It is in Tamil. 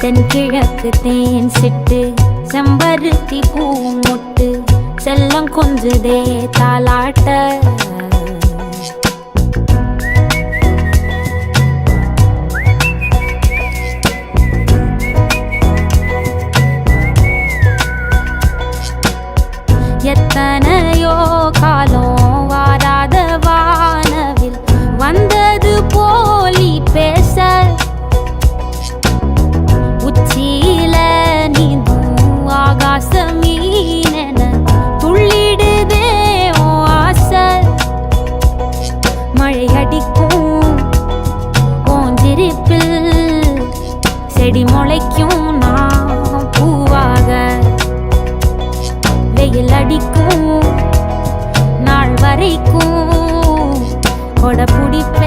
தென்கிழக்கு தேன் சிட்டு செம்பருத்தி பூ முட்டு செல்லம் கொஞ்சுதே தாலாட்ட எத்தனையோ காலம் வாராத வானவில் வந்தது போலி பேச உச்சியில நீந்தும் ஆகாச மீனென துள்ளிடுதே உன் ஆசை மழை அடிக்கும் ஓஞ்சிருப்பில் செடி முளைக்கும் நான் பூவாக வெயில் அடிக்கும் நாள் வரைக்கும் கொடை பிடிப்ப